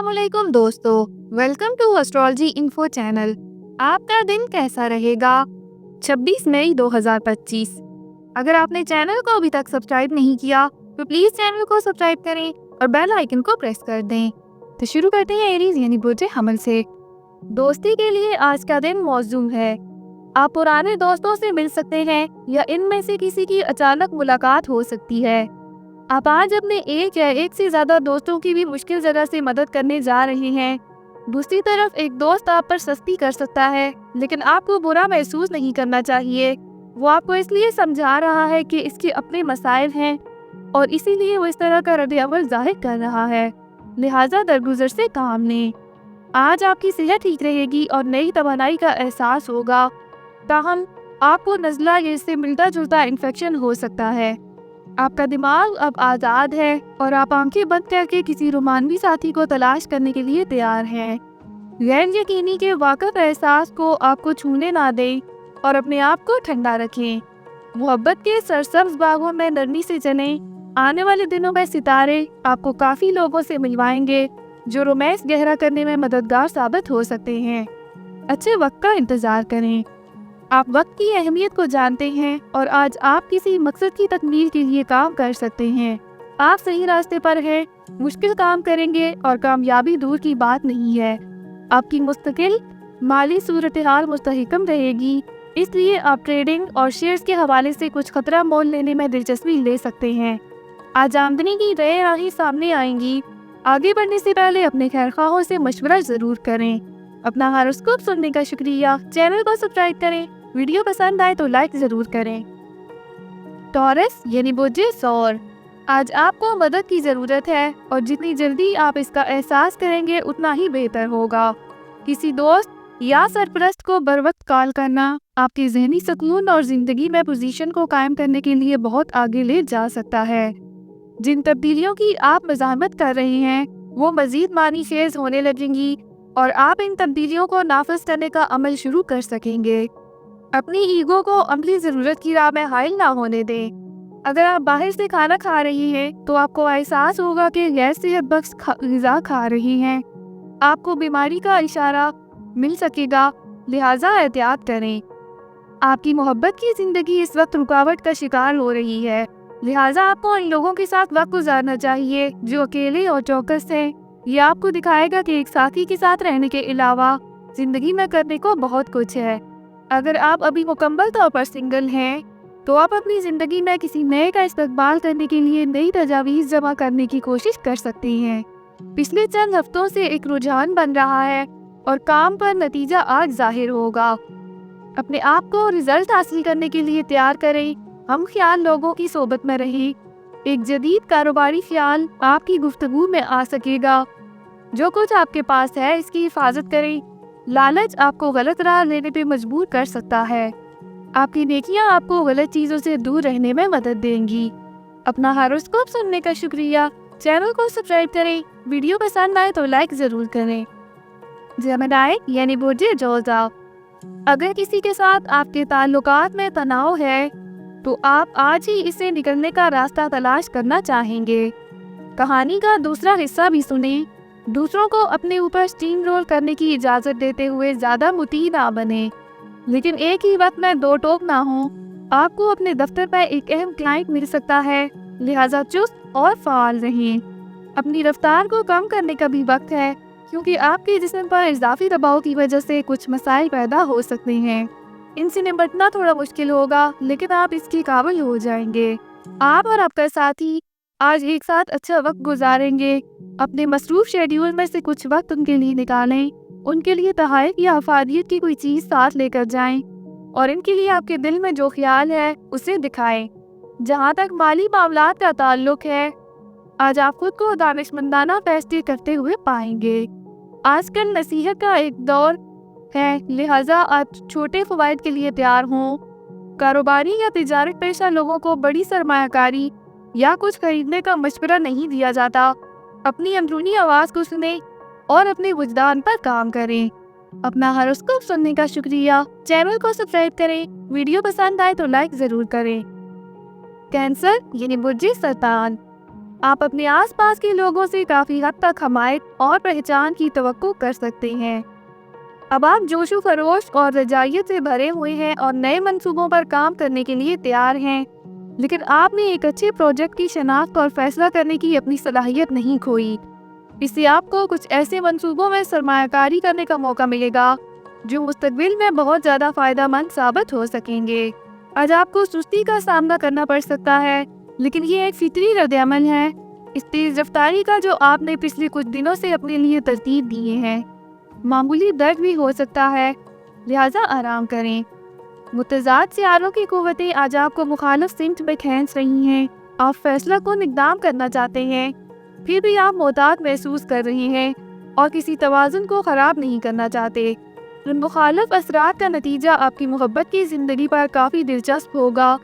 अस्सलाम वालेकुम दोस्तों, welcome to astrology info channel. आपका दिन कैसा रहेगा? 26 मई 2025। अगर आपने चैनल को अभी तक सब्सक्राइब नहीं किया तो प्लीज चैनल को सब्सक्राइब करें और बेल आइकन को प्रेस कर दें। तो शुरू करते हैं एरीज यानी बुर्ज हमल से। दोस्ती के लिए आज का दिन मौजूद है। आप पुराने दोस्तों से मिल सकते हैं या इनमें से किसी की अचानक मुलाकात हो सकती है। आप आज अपने एक या एक से ज्यादा दोस्तों की भी मुश्किल जगह से मदद करने जा रहे हैं। दूसरी तरफ एक दोस्त आप पर सख्ती कर सकता है, लेकिन आपको बुरा महसूस नहीं करना चाहिए। वो आपको इसलिए समझा रहा है कि इसके अपने मसाइल हैं और इसीलिए वो इस तरह का रद्द-ए-अमल जाहिर कर रहा है। लिहाजा दरगुजर से काम लें। आज आपकी सेहत ठीक रहेगी और नई तवानाई का एहसास होगा। ताहम आपको नज़ला या इससे मिलता जुलता इन्फेक्शन हो सकता है। आपका दिमाग अब आज़ाद है और आप आंखें बंद करके किसी रोमानवी साथी को तलाश करने के लिए तैयार हैं। गैर यकीनी के वाक़फ़ एहसास को आपको छूने ना दें और अपने आप को ठंडा रखें। मोहब्बत के सरसब्ज बागों में नरमी से चलें। आने वाले दिनों में सितारे आपको काफ़ी लोगों से मिलवाएंगे जो रोमांस गहरा करने में मददगार साबित हो सकते हैं। अच्छे वक्त का इंतज़ार करें। आप वक्त की अहमियत को जानते हैं और आज आप किसी मकसद की तकमील के लिए काम कर सकते हैं। आप सही रास्ते पर हैं, मुश्किल काम करेंगे और कामयाबी दूर की बात नहीं है। आपकी मुस्तकिल माली सूरत हाल मुस्तहकम रहेगी, इसलिए आप ट्रेडिंग और शेयर्स के हवाले से कुछ खतरा मोल लेने में दिलचस्पी ले सकते हैं। आज आमदनी की नए राहें सामने आएंगी। आगे बढ़ने से पहले अपने खैरख्वाहों से मशवरा ज़रूर करें। अपना हॉरोस्कोप सुनने का शुक्रिया। चैनल को सब्सक्राइब करें। वीडियो पसंद आए तो लाइक ज़रूर करें। टॉरस यानी बुर्ज सौर, आज आपको मदद की ज़रूरत है और जितनी जल्दी आप इसका एहसास करेंगे उतना ही बेहतर होगा। किसी दोस्त या सरपरस्त को बर वक्त कॉल करना आपके जहनी सुकून और ज़िंदगी में पोजीशन को कायम करने के लिए बहुत आगे ले जा सकता है। जिन तब्दीलियों की आप मज़ाहमत कर रहे हैं वो मज़ीद मानी खेज़ होने लगेंगी और आप इन तब्दीलियों को नाफिज करने का अमल शुरू कर सकेंगे। अपनी ईगो को अमली ज़रूरत की राह में हाइल ना होने दें। अगर आप बाहर से खाना खा रही हैं तो आपको एहसास होगा कि गैर सेहत बख्श ग़िज़ा खा रही हैं। आपको बीमारी का इशारा मिल सकेगा, लिहाजा एहतियात करें। आपकी मोहब्बत की ज़िंदगी इस वक्त रुकावट का शिकार हो रही है, लिहाजा आपको उन लोगों के साथ वक्त गुजारना चाहिए जो अकेले और चौकस हैं। यह आपको दिखाएगा कि एक साथी के साथ रहने के अलावा ज़िंदगी में करने को बहुत कुछ है। अगर आप अभी मुकम्मल तौर पर सिंगल हैं तो आप अपनी ज़िंदगी में किसी नए का इस्तकबाल करने के लिए नई तजावीज़ जमा करने की कोशिश कर सकती हैं। पिछले चंद हफ्तों से एक रुझान बन रहा है और काम पर नतीजा आज जाहिर होगा। अपने आप को रिजल्ट हासिल करने के लिए तैयार करें। हम ख्याल लोगों की सोबत में रहें। एक जदीद कारोबारी ख्याल आपकी गुफ्तगू में आ सकेगा। जो कुछ आपके पास है इसकी हिफाजत करें। लालच आपको गलत राह लेने पे मजबूर कर सकता है। आपकी नेकियां आपको गलत चीज़ों से दूर रहने में मदद देंगी। अपना हॉरोस्कोप सुनने का शुक्रिया। चैनल को सब्सक्राइब करें। वीडियो पसंद आए तो लाइक ज़रूर करें। जेमिनी यानी बुर्ज जोज़ा, अगर किसी के साथ आपके ताल्लुकात में तनाव है तो आप आज ही इससे निकलने का रास्ता तलाश करना चाहेंगे। कहानी का दूसरा हिस्सा भी सुनें। दूसरों को अपने ऊपर स्टीम रोल करने की इजाज़त देते हुए ज़्यादा मुती ना बने, लेकिन एक ही वक्त में दो टोक ना हो। आपको अपने दफ्तर पर एक अहम क्लाइंट मिल सकता है, लिहाजा चुस्त और फ़ाल रहें। अपनी रफ्तार को कम करने का भी वक्त है, क्योंकि आपके जिस्म पर इजाफी दबाव की वजह से कुछ मसाइल पैदा हो सकते हैं। इनसे निपटना थोड़ा मुश्किल होगा, लेकिन आप इसके काबिल हो जाएंगे। आप और आपका साथी आज एक साथ अच्छा वक्त गुजारेंगे। अपने मसरूफ शेड्यूल में से कुछ वक्त उनके लिए निकालें। उनके लिए तहफ़्फ़ुज़ या अफादियत की कोई चीज़ साथ लेकर जाएं और इनके लिए आपके दिल में जो ख्याल है उसे दिखाएं। जहां तक माली मामलात का ताल्लुक है, आज आप खुद को दानिशमंदाना फैसले करते हुए पाएंगे। आजकल नसीहत का एक दौर है, लिहाजा आप छोटे फ़वाइद के लिए तैयार हों। कारोबारी या तिजारत पेशा लोगों को बड़ी सरमायाकारी या कुछ खरीदने का मशवरा नहीं दिया जाता। अपनी अंदरूनी आवाज़ को सुनें और अपने वजदान पर काम करें। अपना हॉरोस्कोप सुनने का शुक्रिया। चैनल को सब्सक्राइब करें। वीडियो पसंद आए तो लाइक ज़रूर करें। कैंसर यानी बुर्ज सरतान, आप अपने आसपास के लोगों से काफ़ी हद तक हमायत और पहचान की तवक्को कर सकते हैं। अब आप जोशो खरोश और रजायत से भरे हुए हैं और नए मंसूबों पर काम करने के लिए तैयार हैं, लेकिन आपने एक अच्छे प्रोजेक्ट की शनाख्त और फैसला करने की अपनी सलाहियत नहीं खोई। इससे आपको कुछ ऐसे मंसूबों में सरमायाकारी करने का मौका मिलेगा जो मुस्तकबिल में बहुत ज़्यादा फ़ायदेमंद साबित हो सकेंगे। आज आपको सुस्ती का सामना करना पड़ सकता है, लेकिन ये एक फितरी रद्द-ए-अमल है इस तेज़ रफ्तारी का जो आपने पिछले कुछ दिनों से अपने लिए तरतीब दिए हैं। मामूली दर्द भी हो सकता है, लिहाजा आराम करें। मुतज़ाद सियारों की कुव्वतें आज आपको मुखालिफ सिमत में खींच रही हैं। आप फैसला को इक़दाम करना चाहते हैं, फिर भी आप मोहतात महसूस कर रहे हैं और किसी तवाज़ुन को ख़राब नहीं करना चाहते। इन मुखालिफ असरात का नतीजा आपकी मोहब्बत की ज़िंदगी पर काफ़ी दिलचस्प होगा।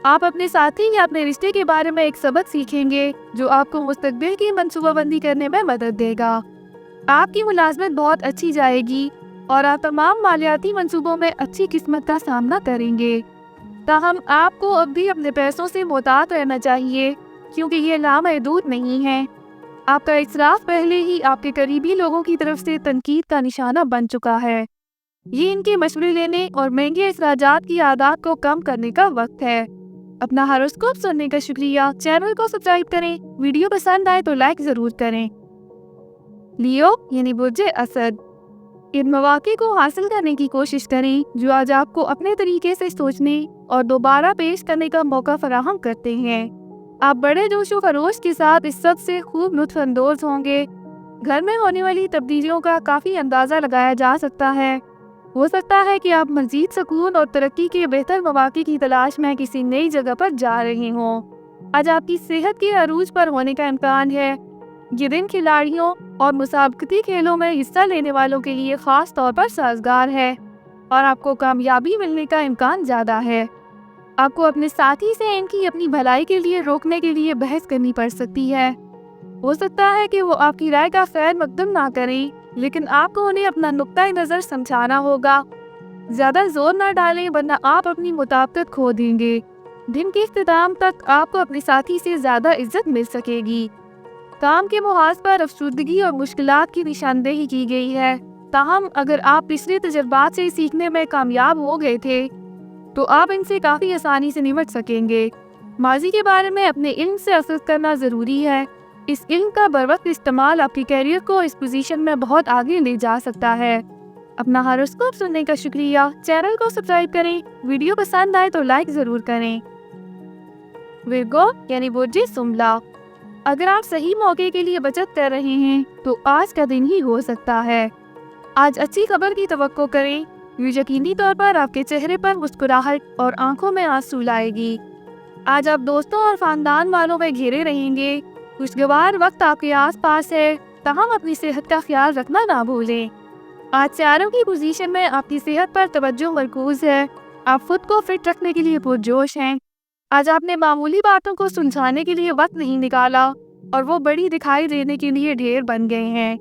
आप अपने साथी या अपने रिश्ते के बारे में एक सबक सीखेंगे जो आपको मुस्तकबिल की मनसूबाबंदी करने में मदद देगा। आपकी मुलाजमत बहुत अच्छी जाएगी और आप तमाम मालियाती मंसूबों में अच्छी किस्मत का सामना करेंगे। ताहम आपको अब भी अपने पैसों से मोहतात रहना चाहिए, क्योंकि ये लामहदूद नहीं है। आपका इसराफ पहले ही आपके करीबी लोगों की तरफ से तनकीद का निशाना बन चुका है। ये इनके मशवरे लेने और महंगे अखराजात की आदत को कम करने का वक्त है। अपना हॉरोस्कोप सुनने का शुक्रिया। चैनल को सब्सक्राइब करें। वीडियो पसंद आए तो लाइक ज़रूर करें। लियो यानी बुर्ज असद, इन मौक़े को हासिल करने की कोशिश करें जो आज आपको अपने तरीके से सोचने और दोबारा पेश करने का मौका फराहम करते हैं। आप बड़े जोशो खरोश के साथ इस सब से खूब लुत्फ़अंदोज़ होंगे। घर में होने वाली तब्दीलियों का काफ़ी अंदाज़ा लगाया जा सकता है। हो सकता है कि आप मज़ीद सुकून और तरक्की के बेहतर मौक़े की तलाश में किसी नई जगह पर जा रहे हों। आज आपकी सेहत के अरूज पर होने का इम्कान है। ये दिन खिलाड़ियों और मुसाबकती खेलों में हिस्सा लेने वालों के लिए ख़ास तौर पर साजगार है और आपको कामयाबी मिलने का इम्कान ज़्यादा है। आपको अपने साथी से इनकी अपनी भलाई के लिए रोकने के लिए बहस करनी पड़ सकती है। हो सकता है कि वो आपकी राय का खैर मकदम ना करें, लेकिन आपको उन्हें अपना नुक्ता नज़र समझाना होगा। ज़्यादा जोर ना डालें, वरना आप अपनी मुताबिकत खो देंगे। दिन के इख्तिताम तक आपको अपने साथी से ज़्यादा इज्जत मिल सकेगी। काम के मुहाज पर अफसुर्दगी और मुश्किलात की निशानदेही की गई है। ताहम अगर आप पिछले तजुर्बात से सीखने में कामयाब हो गए थे तो आप इनसे काफ़ी आसानी से निपट सकेंगे। माजी के बारे में अपने इल्म से अखज़ करना ज़रूरी है। इस इल्म का बरवक्त इस्तेमाल आपके कैरियर को इस पोजीशन में बहुत आगे ले जा सकता है। अपना हॉरोस्कोप सुनने का शुक्रिया। चैनल को सब्सक्राइब करें। वीडियो पसंद आए तो लाइक ज़रूर करें। विर्गो यानी बुर्ज सुमला, अगर आप सही मौके के लिए बचत कर रहे हैं तो आज का दिन ही हो सकता है। आज अच्छी खबर की तवक्को करें। ये यकीनी तौर पर आपके चेहरे पर मुस्कुराहट और आंखों में आंसू लाएगी। आज आप दोस्तों और ख़ानदान वालों में घिरे रहेंगे। खुशगवार वक्त आपके आसपास है, ताहम अपनी सेहत का ख्याल रखना ना भूलें। आज सियारों की पोजीशन में आपकी सेहत पर तवज्जो मरकूज़ है। आप खुद को फिट रखने के लिए पुरजोश हैं। आज आपने मामूली बातों को सुलझाने के लिए वक्त नहीं निकाला और वो बड़ी दिखाई देने के लिए ढेर बन गए हैं।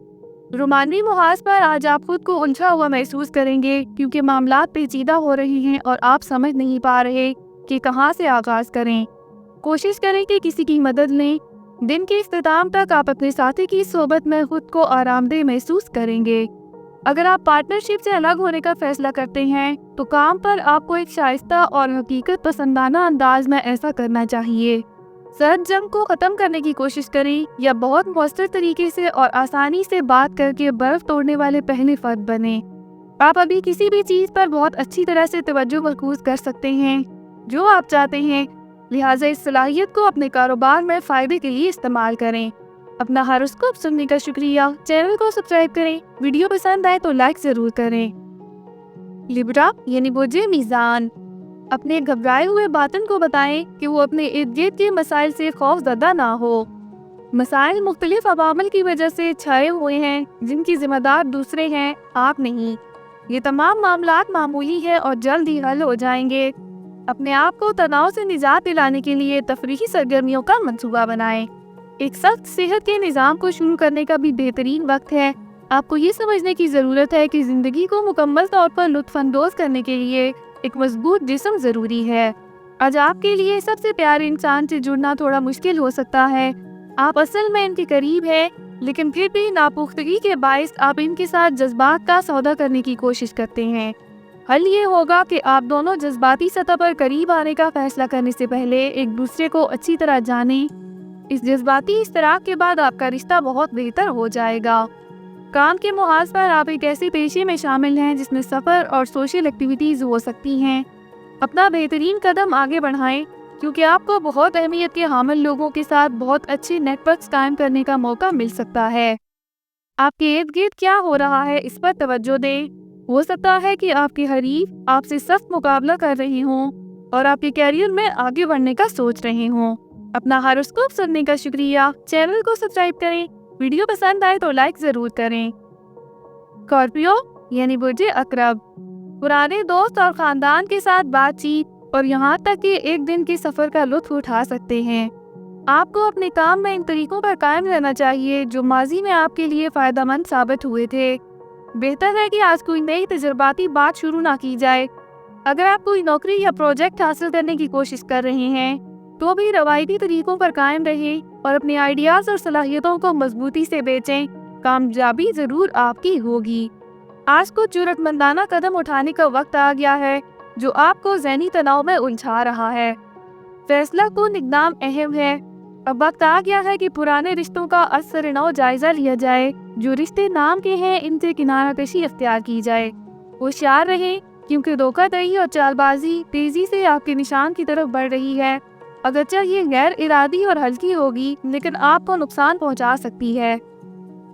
रोमानी मुहाज पर आज आप खुद को उलझा हुआ महसूस करेंगे, क्योंकि मामलात पेचीदा हो रहे हैं और आप समझ नहीं पा रहे कि कहां से आगाज़ करें। कोशिश करें कि किसी की मदद लें। दिन के इख्तिताम तक आप अपने साथी की सोबत में खुद को आरामदेह महसूस करेंगे। अगर आप पार्टनरशिप से अलग होने का फैसला करते हैं तो काम पर आपको एक शाइस्ता और हकीकत पसंदाना अंदाज में ऐसा करना चाहिए। सर्द जंग को ख़त्म करने की कोशिश करें या बहुत मौसर तरीके से और आसानी से बात करके बर्फ़ तोड़ने वाले पहले फ़र्द बने। आप अभी किसी भी चीज़ पर बहुत अच्छी तरह से तवज्जो मरकूज़ कर सकते हैं जो आप चाहते हैं, लिहाजा इस सलाहियत को अपने कारोबार में फ़ायदे के लिए इस्तेमाल करें। अपना हॉरोस्कोप सुनने का शुक्रिया। चैनल को सब्सक्राइब करें। वीडियो पसंद आए तो लाइक ज़रूर करें। लिब्रा यानी बुर्ज मीज़ान, अपने घबराए हुए बातन को बताएं कि वो अपने इर्द गिर्द के मसाइल से खौफज़दा ना हो। मसाइल मुख्तलिफ अवामिल की वजह से छाए हुए हैं, जिनकी जिम्मेदार दूसरे हैं, आप नहीं। ये तमाम मामलात मामूली है और जल्द ही हल हो जाएंगे। अपने आप को तनाव से निजात दिलाने के लिए तफरीही सरगर्मियों का मंसूबा बनाएं। एक सख्त सेहत के निज़ाम को शुरू करने का भी बेहतरीन वक्त है। आपको ये समझने की ज़रूरत है कि ज़िंदगी को मुकम्मल तौर पर लुत्फ़अंदोज़ करने के लिए एक मजबूत जिस्म ज़रूरी है। आज आपके लिए सबसे प्यारे इंसान से जुड़ना थोड़ा मुश्किल हो सकता है। आप असल में इनके करीब हैं, लेकिन फिर भी नापुख्तगी के बायस आप इनके साथ जज्बात का सौदा करने की कोशिश करते हैं। हल ये होगा कि आप दोनों जज्बाती सतह पर करीब आने का फैसला करने से पहले एक दूसरे को अच्छी तरह जानें। इस जज्बाती इश्तराक के बाद आपका रिश्ता बहुत बेहतर हो जाएगा। काम के मुहाज पर आप एक ऐसे पेशे में शामिल हैं जिसमें सफ़र और सोशल एक्टिविटीज़ हो सकती हैं। अपना बेहतरीन कदम आगे बढ़ाएं, क्योंकि आपको बहुत अहमियत के हामिल लोगों के साथ बहुत अच्छे नेटवर्क्स कायम करने का मौका मिल सकता है। आपके इर्द गिर्द क्या हो रहा है इस पर तवज्जो दें। हो सकता है कि आपके हरीफ आपसे सख्त मुकाबला कर रहे हों और आपके कैरियर में आगे बढ़ने का सोच रहे हों। अपना हॉरोस्कोप सुनने का शुक्रिया। चैनल को सब्सक्राइब करें। वीडियो पसंद आए तो लाइक ज़रूर करें। स्कॉर्पियो यानी बुर्ज अकरब, पुराने दोस्त और ख़ानदान के साथ बातचीत और यहाँ तक कि एक दिन के सफ़र का लुत्फ़ उठा सकते हैं। आपको अपने काम में इन तरीक़ों पर कायम रहना चाहिए जो माजी में आपके लिए फ़ायदेमंद साबित हुए थे। बेहतर है कि आज कोई नई तजुर्बाती बात शुरू ना की जाए। अगर आप कोई नौकरी या प्रोजेक्ट हासिल करने की कोशिश कर रहे हैं तो भी रवायती तरीक़ों पर कायम रहें और अपने आइडियाज़ और सलाहियतों को मजबूती से बेचें। कामयाबी ज़रूर आपकी होगी। आज कुछ जुर्रतमंदाना कदम उठाने का वक्त आ गया है जो आपको ज़हनी तनाव में उलझा रहा है। फैसला कुन इक़दाम अहम है। अब वक्त आ गया है कि पुराने रिश्तों का असर-ए-नौ जायज़ा लिया जाए। जो रिश्ते नाम के हैं इनसे किनारा कशी अख्तियार की जाए। होशियार रहें, क्योंकि धोखाधड़ी और चालबाजी तेज़ी से आपके निशान की तरफ बढ़ रही है। अगरचे ये गैर इरादी और हल्की होगी, लेकिन आपको नुकसान पहुंचा सकती है।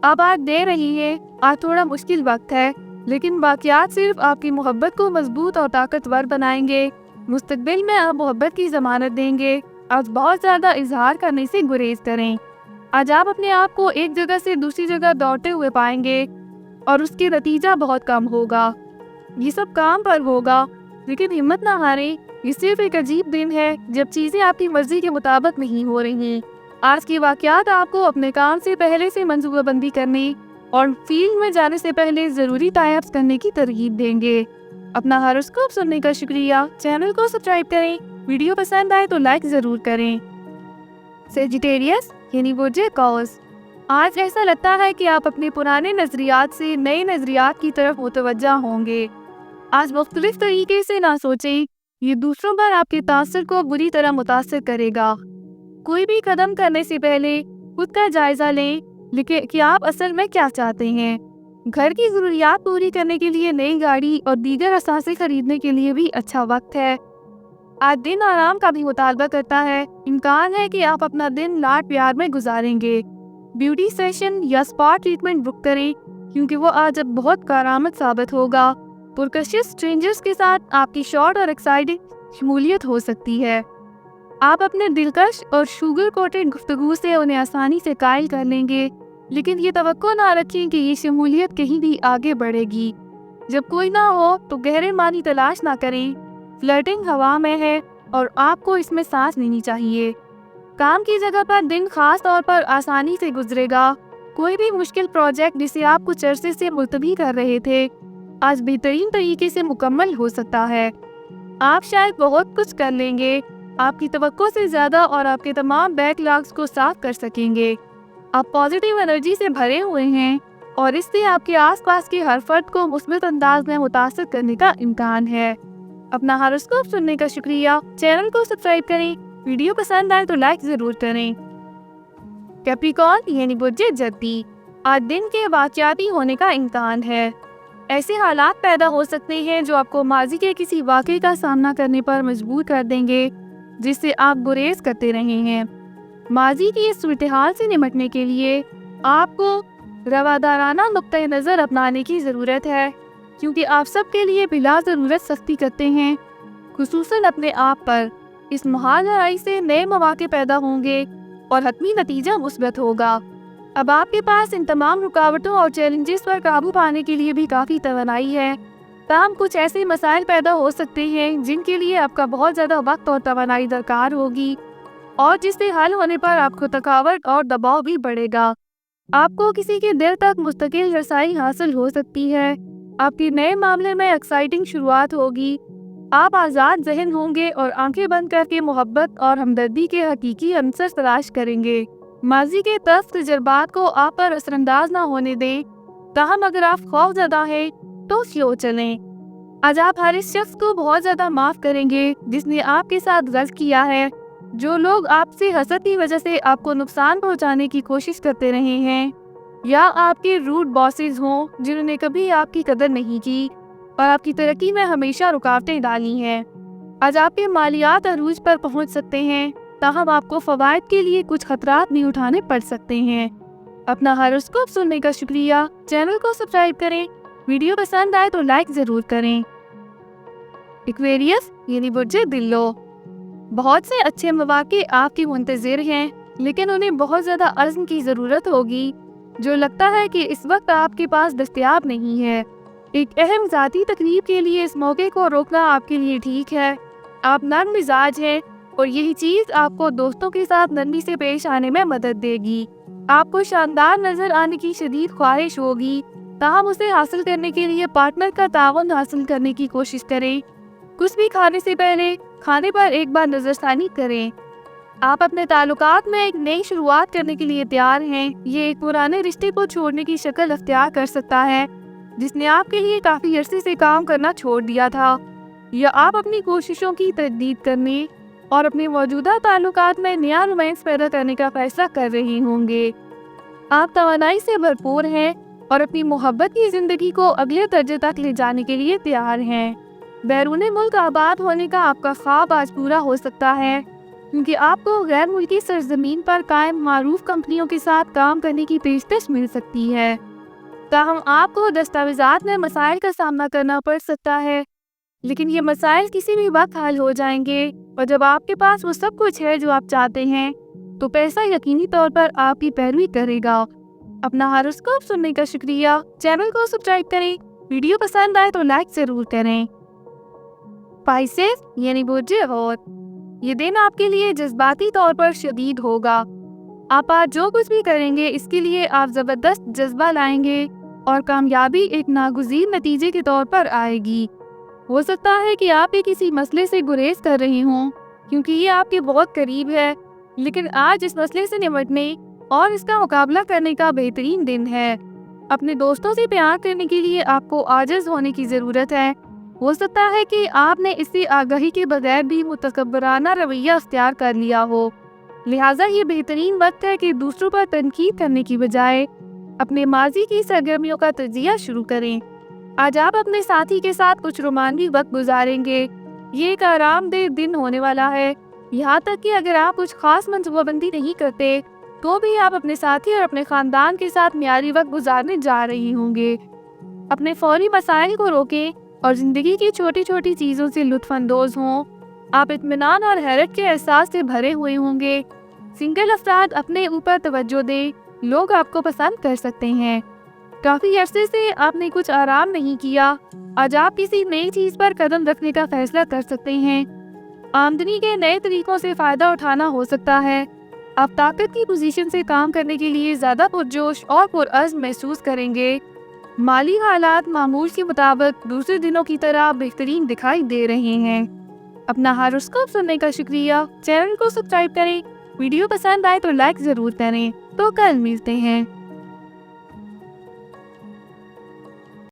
अब आज दे रही है, आज थोड़ा मुश्किल वक्त है, लेकिन वाक़यात सिर्फ आपकी मोहब्बत को मजबूत और ताकतवर बनाएंगे। मुस्तकबिल में आप मोहब्बत की ज़मानत देंगे। आज बहुत ज़्यादा इजहार करने से गुरेज करें। आज आप अपने आप को एक जगह से दूसरी जगह दौड़ते हुए पाएंगे और उसके नतीजा बहुत कम होगा। ये सब काम पर होगा, लेकिन हिम्मत ना हारें। ये सिर्फ एक अजीब दिन है जब चीज़ें आपकी मर्जी के मुताबिक नहीं हो रही हैं। आज के वाक़यात आपको अपने काम से पहले से मंसूबाबंदी करने और फील्ड में जाने से पहले ज़रूरी टाइप्स करने की तरगीब देंगे। अपना हॉरोस्कोप सुनने का शुक्रिया। चैनल को सब्सक्राइब करें। वीडियो पसंद आए तो लाइक ज़रूर करें। सेजिटेरियस यानी बुर्ज कौस, आज ऐसा लगता है कि आप अपने पुराने नज़रियात से नए नज़रियात की तरफ मुतवज्जा होंगे। आज मुख्तलिफ तरीके से ना सोचें, ये दूसरों पर आपके तासर को बुरी तरह मुतासर करेगा। कोई भी कदम करने से पहले खुद का जायज़ा लें कि आप असल में क्या चाहते हैं। घर की ज़रूरियात पूरी करने के लिए नई गाड़ी और दीगर असासे खरीदने के लिए भी अच्छा वक्त है। आज दिन आराम का भी मुतालबा करता है। इम्कान है कि आप अपना दिन लाड प्यार में गुजारेंगे। ब्यूटी सेशन या स्पा ट्रीटमेंट बुक करें, क्योंकि वो आज अब बहुत कारआमद साबित होगा। पुरकशिश स्ट्रेंजर्स के साथ आपकी शॉर्ट और एक्साइटिंग शमूलियत हो सकती है। आप अपने दिलकश और शुगर कोटेड गुफ्तगू से उन्हें आसानी से कायल कर लेंगे, लेकिन ये तवक्को ना रखें कि ये शमूलियत कहीं भी आगे बढ़ेगी। जब कोई ना हो तो गहरे मानी तलाश ना करें। फ्लर्टिंग हवा में है और आपको इसमें सांस लेनी चाहिए। काम की जगह पर दिन खास तौर पर आसानी से गुजरेगा। कोई भी मुश्किल प्रोजेक्ट जिसे आप कुछ अरसे से मुलतवी कर रहे थे, आज बेहतरीन तरीके से मुकम्मल हो सकता है। आप शायद बहुत कुछ कर लेंगे, आपकी तवक्को से ज़्यादा, और आपके तमाम बैकलॉग्स को साफ कर सकेंगे। आप पॉजिटिव एनर्जी से भरे हुए हैं और इससे आपके आसपास के हर फर्द को मुस्बित अंदाज में मुतासर करने का इम्कान है। अपना हॉरोस्कोप सुनने का शुक्रिया। चैनल को सब्सक्राइब करें। वीडियो पसंद आए तो लाइक ज़रूर करें। कैप्रिकॉर्न यानी बुर्ज जद्दी, आज दिन के वाक़याती होने का इम्कान है। ऐसे हालात पैदा हो सकते हैं जो आपको माजी के किसी वाक़े का सामना करने पर मजबूर कर देंगे जिससे आप गुरेज करते रहे हैं। माजी की इस सूरत-ए-हाल से निपटने के लिए आपको रवादाराना नुक्ते नज़र अपनाने की ज़रूरत है, क्योंकि आप सबके लिए बिला ज़रूरत सख्ती करते हैं, खुसूसन अपने आप पर। इस महाल लड़ाई से नए मौके पैदा होंगे और हतमी नतीजा मुस्बत होगा। अब आपके पास इन तमाम रुकावटों और चैलेंजेस पर काबू पाने के लिए भी काफ़ी तवानाई है। ताहम कुछ ऐसे मसाइल पैदा हो सकते हैं जिनके लिए आपका बहुत ज़्यादा वक्त और तवानाई दरकार होगी, और जिससे हल होने पर आपको थकावट और दबाव भी बढ़ेगा। आपको किसी के दिल तक मुस्तकिल रसाई हासिल हो सकती है। आपके नए मामले में एक्साइटिंग शुरुआत होगी। आप आज़ाद ज़हन होंगे और आंखें बंद करके मोहब्बत और हमदर्दी के हकीकी अंसर तलाश करेंगे। माजी के तल्ख तजर्बात को आप पर असरअंदाज ना होने दें। ताहम अगर आप खौफजदा हैं तो स्लो चलें। आज आप हर इस शख्स को बहुत ज़्यादा माफ़ करेंगे जिसने आपके साथ गलत किया है। जो लोग आपसे हसद की वजह से आपको नुकसान पहुंचाने की कोशिश करते रहे हैं, या आपके रूड बॉसेस हों जिन्होंने कभी आपकी कदर नहीं की और आपकी तरक्की में हमेशा रुकावटें डाली हैं, आज आपके मालियात अरूज पर पहुंच सकते हैं। ताहम आपको फ़वाइद के लिए कुछ खतरात भी उठाने पड़ सकते हैं। अपना हॉरोस्कोप सुनने का शुक्रिया। चैनल को सब्सक्राइब करें। वीडियो पसंद आए तो लाइक ज़रूर करें। एक्वेरियस यानी बुर्जे दिल्लो, बहुत से अच्छे मौके आपके मुंतज़िर हैं, लेकिन उन्हें बहुत ज़्यादा अज़्म की ज़रूरत होगी जो लगता है कि इस वक्त आपके पास दस्तयाब नहीं है। एक अहम ज़ाती तकरीब के लिए इस मौके को रोकना आपके लिए ठीक है। आप नर्म मिजाज हैं और यही चीज़ आपको दोस्तों के साथ नरमी से पेश आने में मदद देगी। आपको शानदार नज़र आने की शदीद ख्वाहिश होगी, ताहम उसे हासिल करने के लिए पार्टनर का तावन हासिल करने की कोशिश करें। कुछ भी खाने से पहले खाने पर एक बार नज़रसानी करें। आप अपने ताल्लुकात में एक नई शुरुआत करने के लिए तैयार हैं। ये एक पुराने रिश्ते को छोड़ने की शक्ल अख्तियार कर सकता है जिसने आपके लिए काफ़ी अरसे से काम करना छोड़ दिया था, या आप अपनी कोशिशों की तजदीद करने और अपने मौजूदा ताल्लुकात में नया रोमांस पैदा करने का फैसला कर रहे होंगे। आप तवानाई से भरपूर हैं और अपनी मोहब्बत की ज़िंदगी को अगले दर्जे तक ले जाने के लिए तैयार हैं। बैरून मुल्क आबाद होने का आपका ख्वाब आज पूरा हो सकता है, क्योंकि आपको गैर मुल्की सरजमीन पर कायम मारूफ कंपनियों के साथ काम करने की पेशकश मिल सकती है। ताहम आपको दस्तावेज़ात में मसाइल का सामना करना पड़ सकता है, लेकिन ये मसाइल किसी भी वक्त हल हो जाएंगे, और जब आपके पास वो सब कुछ है जो आप चाहते हैं तो पैसा यकीनी तौर पर आपकी पैरवी करेगा। अपना हॉरोस्कोप सुनने का शुक्रिया। चैनल को सब्सक्राइब करें। वीडियो पसंद आए तो लाइक ज़रूर करें। स्पाइसेस यानी बुर्जे और, ये दिन आपके लिए जज्बाती तौर पर शदीद होगा। आप आज जो कुछ भी करेंगे इसके लिए आप ज़बरदस्त जज्बा लाएंगे और कामयाबी एक नागुज़ीर नतीजे के तौर पर आएगी। हो सकता है कि आप किसी मसले से गुरेज कर रहे हों क्योंकि ये आपके बहुत करीब है, लेकिन आज इस मसले से निपटने और इसका मुकाबला करने का बेहतरीन दिन है। अपने दोस्तों से प्यार करने के लिए आपको आजिज़ होने की ज़रूरत है। हो सकता है कि आपने इससे आगाही के बगैर भी मुतकब्बराना रवैया अख्तियार कर लिया हो, लिहाजा ये बेहतरीन वक्त है कि दूसरों पर तनकीद करने की बजाय अपने माजी की सरगर्मियों का तजिया शुरू करें। आज आप अपने साथी के साथ कुछ रोमांटिक वक्त गुजारेंगे। ये एक आरामदेह दिन होने वाला है, यहाँ तक कि अगर आप कुछ खास मंसूबाबंदी नहीं करते तो भी आप अपने साथी और अपने ख़ानदान के साथ म्यारी वक्त गुजारने जा रहे होंगे। अपने फौरी मसाइल को रोकें और ज़िंदगी की छोटी छोटी चीज़ों से लुत्फ़अंदोज़ हों। आप इत्मीनान और हैरत के एहसास से भरे हुए होंगे। सिंगल अफराद अपने ऊपर तवज्जो दें, लोग आपको पसंद कर सकते हैं। काफ़ी अरसे से आपने कुछ आराम नहीं किया, आज आप किसी नई चीज़ पर कदम रखने का फैसला कर सकते हैं। आमदनी के नए तरीकों से फ़ायदा उठाना हो सकता है। आप ताकत की पोजीशन से काम करने के लिए ज़्यादा पुरजोश और पुरअज़्म महसूस करेंगे। माली हालात मामूल के मुताबिक दूसरे दिनों की तरह बेहतरीन दिखाई दे रहे हैं। अपना हॉरोस्कोप सुनने का शुक्रिया। चैनल को सब्सक्राइब करें। वीडियो पसंद आए तो लाइक ज़रूर करें। तो कल मिलते हैं।